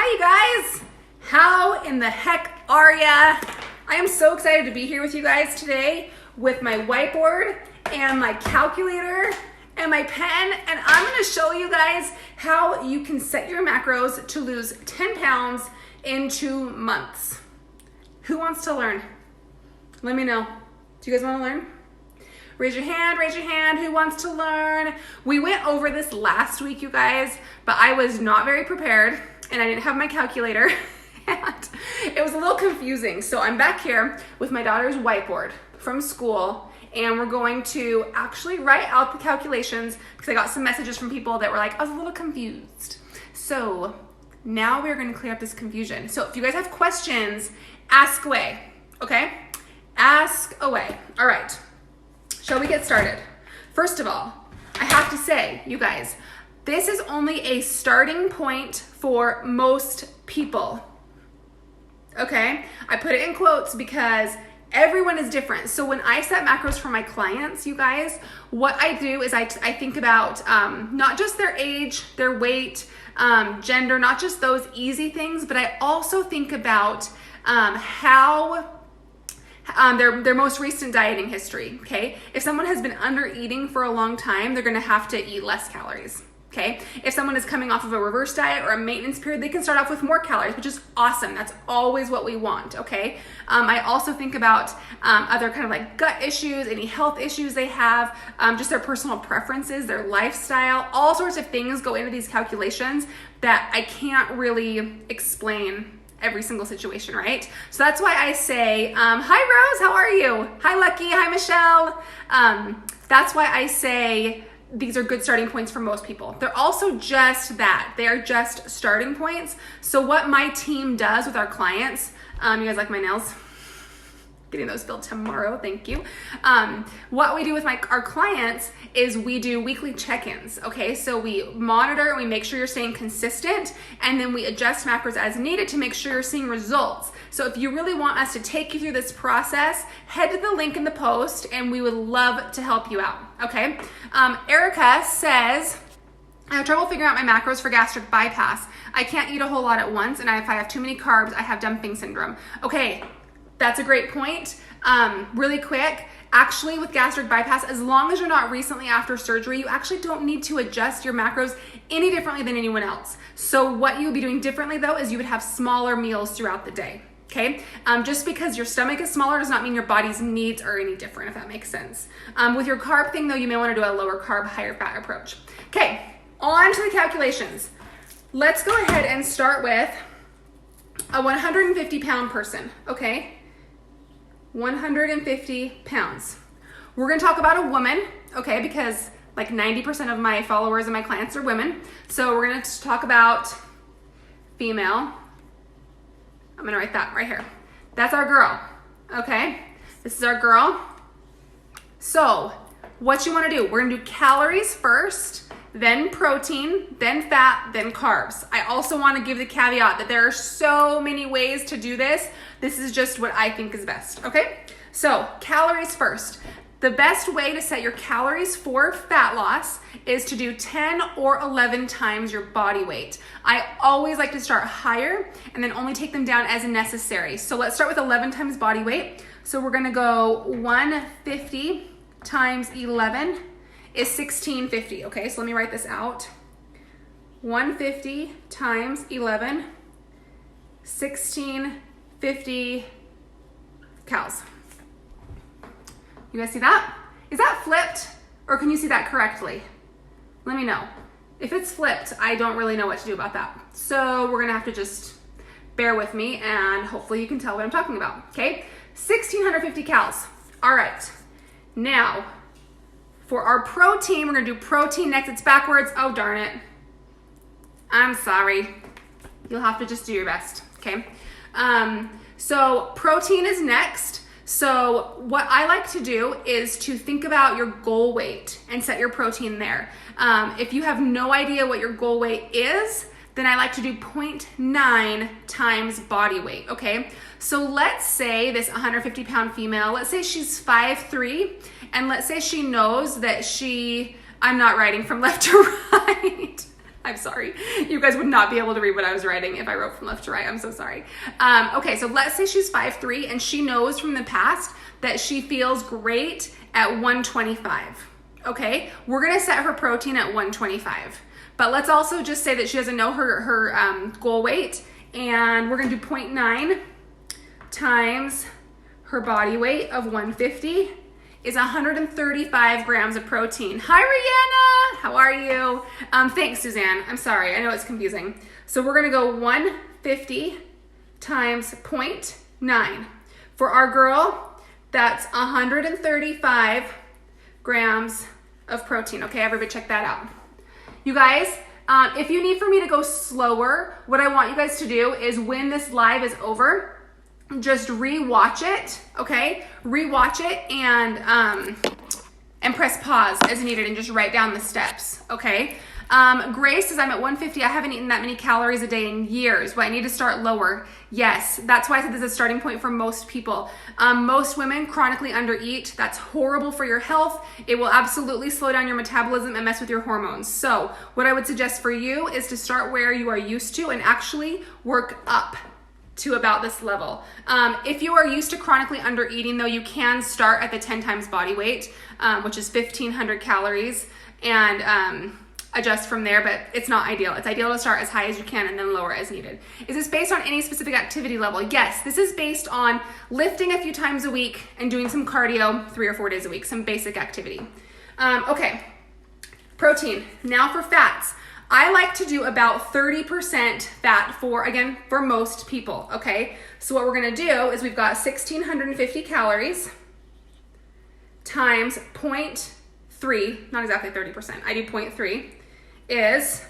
Hi, you guys. How in the heck are ya? I am so excited to be here with you guys today with my whiteboard and my calculator and my pen, and I'm gonna show you guys how you can set your macros to lose 10 pounds in 2 months. Who wants to learn? Let me know. Do you guys wanna learn? Raise your hand, who wants to learn? We went over this last week, you guys, but I was not very prepared and I didn't have my calculator and it was a little confusing. So I'm back here with my daughter's whiteboard from school and we're going to actually write out the calculations because I got some messages from people that were like, I was a little confused. So now we're gonna clear up this confusion. So if you guys have questions, ask away, okay? Ask away, all right. Shall we get started? First of all, I have to say, you guys, this is only a starting point for most people, okay? I put it in quotes because everyone is different. So when I set macros for my clients, you guys, what I do is I think about not just their age, their weight, gender, not just those easy things, but I also think about how their most recent dieting history, okay? If someone has been under eating for a long time, they're gonna have to eat less calories, okay? If someone is coming off of a reverse diet or a maintenance period, they can start off with more calories, which is awesome. That's always what we want, okay? I also think about other kind of like gut issues, any health issues they have, just their personal preferences, their lifestyle, all sorts of things go into these calculations that I can't really explain every single situation, right? So that's why I say, hi Rose, how are you? Hi Lucky, hi Michelle. That's why I say these are good starting points for most people. They're also just that, they're just starting points. So what my team does with our clients, you guys like my nails? Getting those filled tomorrow, thank you. What we do with our clients is we do weekly check-ins, okay? So we monitor and we make sure you're staying consistent and then we adjust macros as needed to make sure you're seeing results. So if you really want us to take you through this process, head to the link in the post and we would love to help you out, okay? Erica says, I have trouble figuring out my macros for gastric bypass. I can't eat a whole lot at once and if I have too many carbs, I have dumping syndrome. Okay. That's a great point. Really quick, actually with gastric bypass, as long as you're not recently after surgery, you actually don't need to adjust your macros any differently than anyone else. So what you would be doing differently though is you would have smaller meals throughout the day, okay? Just because your stomach is smaller does not mean your body's needs are any different, if that makes sense. With your carb thing though, you may wanna do a lower carb, higher fat approach. Okay, on to the calculations. Let's go ahead and start with a 150 pound person, okay? 150 pounds. We're gonna talk about a woman, okay, because like 90% of my followers and my clients are women. So we're gonna talk about female. I'm gonna write that right here. That's our girl, okay? This is our girl. So what you wanna do, we're gonna do calories first, then protein, then fat, then carbs. I also wanna give the caveat that there are so many ways to do this. This is just what I think is best, okay? So calories first. The best way to set your calories for fat loss is to do 10 or 11 times your body weight. I always like to start higher and then only take them down as necessary. So let's start with 11 times body weight. So we're gonna go 150 times 11 is 1650, okay? So let me write this out. 150 times 11, 1650 calories. You guys see that? Is that flipped or can you see that correctly? Let me know. If it's flipped, I don't really know what to do about that. So we're gonna have to just bear with me and hopefully you can tell what I'm talking about, okay? 1650 calories. All right, now, for our protein, we're gonna do protein next. It's backwards. Oh, darn it. I'm sorry. You'll have to just do your best, okay? So protein is next. So what I like to do is to think about your goal weight and set your protein there. If you have no idea what your goal weight is, then I like to do 0.9 times body weight, okay? So let's say this 150 pound female, let's say she's 5'3", and let's say she knows that I'm not writing from left to right. I'm sorry. You guys would not be able to read what I was writing if I wrote from left to right. I'm so sorry. Okay, so let's say she's 5'3", and she knows from the past that she feels great at 125. Okay, we're gonna set her protein at 125. But let's also just say that she doesn't know her goal weight, and we're gonna do 0.9 times her body weight of 150 is 135 grams of protein. Hi, Rihanna, how are you? Thanks, Suzanne. I'm sorry, I know it's confusing. So we're gonna go 150 times 0.9. For our girl, that's 135 grams of protein. Okay, everybody check that out. You guys, if you need for me to go slower, what I want you guys to do is when this live is over, just re-watch it, okay? Re-watch it and press pause as needed and just write down the steps, okay? Grace says, I'm at 150. I haven't eaten that many calories a day in years. Well, I need to start lower. Yes, that's why I said this is a starting point for most people. Most women chronically undereat. That's horrible for your health. It will absolutely slow down your metabolism and mess with your hormones. So what I would suggest for you is to start where you are used to and actually work up to about this level. If you are used to chronically undereating though, you can start at the 10 times body weight, which is 1,500 calories, and adjust from there, but it's not ideal. It's ideal to start as high as you can and then lower as needed. Is this based on any specific activity level? Yes, this is based on lifting a few times a week and doing some cardio 3 or 4 days a week, some basic activity. Okay, protein. Now for fats. I like to do about 30% fat for most people, okay? So what we're gonna do is we've got 1,650 calories times 0.3, not exactly 30%, I do 0.3, is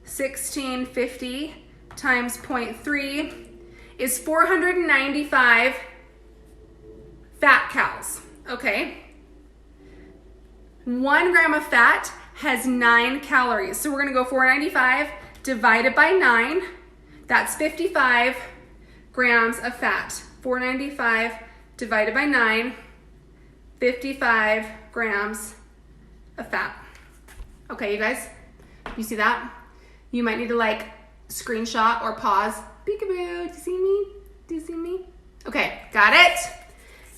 1,650 times 0.3 is 495 fat calories, okay? 1 gram of fat has 9 calories. So we're gonna go 495 divided by 9. That's 55 grams of fat. 495 divided by 9, 55 grams of fat. Okay, you guys, you see that? You might need to like screenshot or pause. Peekaboo, do you see me? Do you see me? Okay, got it?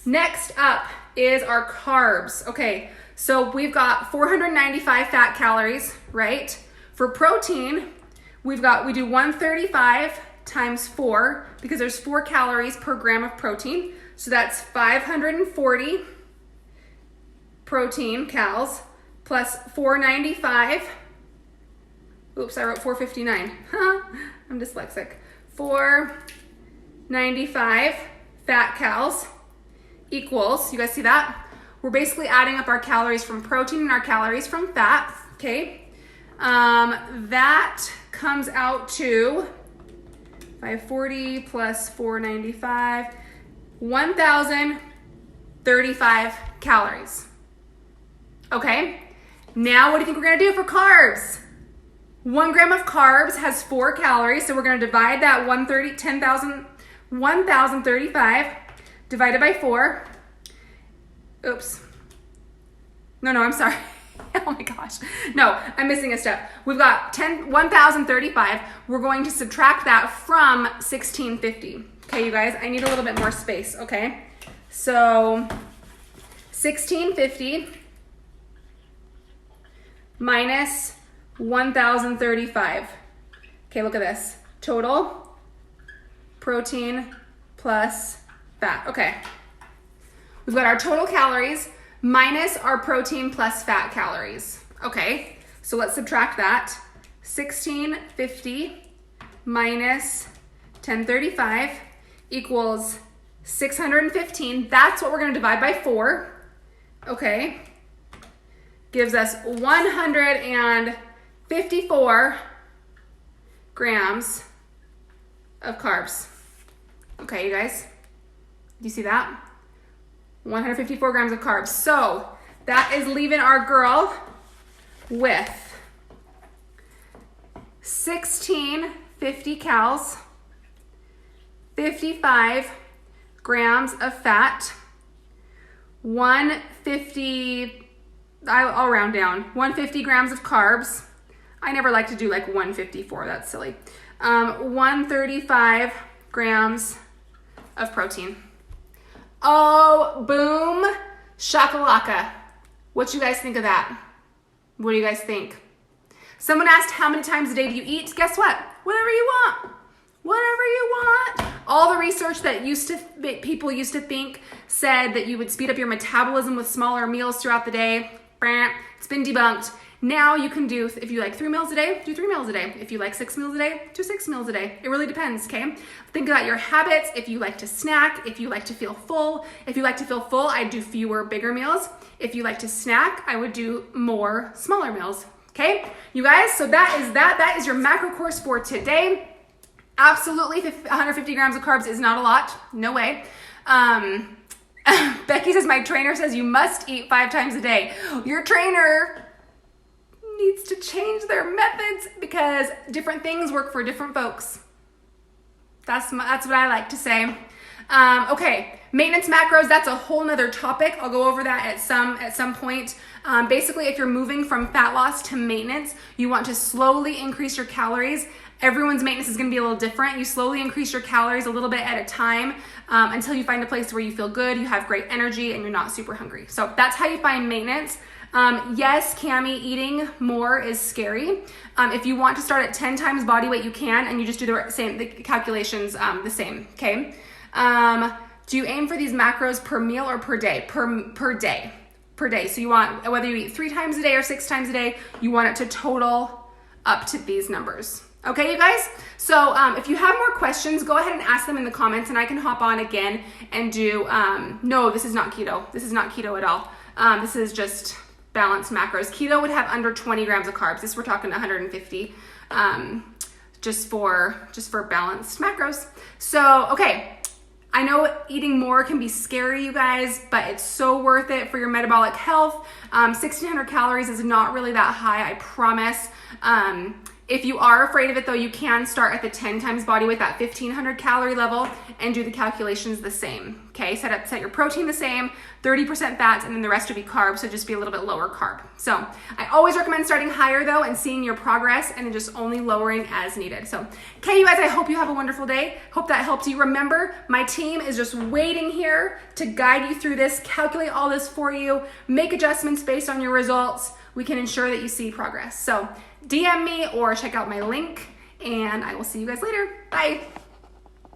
Next up is our carbs. Okay, so we've got 495 fat calories, right? For protein, we do 135 times 4 because there's 4 calories per gram of protein. So that's 540 protein calories plus 495. Oops, I wrote 459. I'm dyslexic. 495 fat calories equals, you guys see that? We're basically adding up our calories from protein and our calories from fat, okay? That comes out to 540 plus 495, 1,035 calories. Okay, now what do you think we're gonna do for carbs? 1 gram of carbs has 4 calories, so we're gonna divide that 1,035 divided by 4. Oops. No, I'm sorry. Oh my gosh. No, I'm missing a step. We've got 1,035. We're going to subtract that from 1,650. Okay, you guys, I need a little bit more space, okay? So 1,650 minus 1,035. Okay, look at this. Total protein plus fat. Okay. We've got our total calories minus our protein plus fat calories. Okay, so let's subtract that. 1,650 minus 1,035 equals 615. That's what we're gonna divide by 4. Okay, gives us 154 grams of carbs. Okay, you guys, do you see that? 154 grams of carbs. So that is leaving our girl with 1,650 calories, 55 grams of fat, 150, I'll round down, 150 grams of carbs, I never like to do like 154, that's silly. 135 grams of protein. Oh, boom, shakalaka. What you guys think of that? What do you guys think? Someone asked, how many times a day do you eat? Guess what? Whatever you want. Whatever you want. All the research that people used to think said that you would speed up your metabolism with smaller meals throughout the day. It's been debunked. Now you can do, if you like 3 meals a day, do 3 meals a day. If you like 6 meals a day, do 6 meals a day. It really depends, okay? Think about your habits. If you like to snack, if you like to feel full. If you like to feel full, I'd do fewer, bigger meals. If you like to snack, I would do more, smaller meals, okay? You guys, so that is your macro course for today. Absolutely, 150 grams of carbs is not a lot. No way. Becky says, my trainer says you must eat 5 times a day. Your trainer needs to change their methods because different things work for different folks. That's what I like to say. Okay, maintenance macros, that's a whole nother topic. I'll go over that at some point. Basically, if you're moving from fat loss to maintenance, you want to slowly increase your calories. Everyone's maintenance is going to be a little different. You slowly increase your calories a little bit at a time until you find a place where you feel good, you have great energy, and you're not super hungry. So that's how you find maintenance. Yes, Cami, eating more is scary. If you want to start at 10 times body weight, you can, and you just do the calculations the same, okay? Do you aim for these macros per meal or per day? Per day. Per day. So you want, whether you eat 3 times a day or 6 times a day, you want it to total up to these numbers. Okay, you guys? So if you have more questions, go ahead and ask them in the comments and I can hop on again and do, no, this is not keto. This is not keto at all. This is just balanced macros. Keto would have under 20 grams of carbs. This we're talking 150, just for balanced macros. So, okay. I know eating more can be scary, you guys, but it's so worth it for your metabolic health. 1,600 calories is not really that high, I promise. If you are afraid of it though, you can start at the 10 times body weight, that 1,500 calorie level, and do the calculations the same, okay? Set your protein the same, 30% fats, and then the rest would be carbs, so just be a little bit lower carb. So I always recommend starting higher though and seeing your progress and then just only lowering as needed. So, okay, you guys, I hope you have a wonderful day. Hope that helped you. Remember, my team is just waiting here to guide you through this, calculate all this for you, make adjustments based on your results. We can ensure that you see progress. So DM me or check out my link, and I will see you guys later. Bye.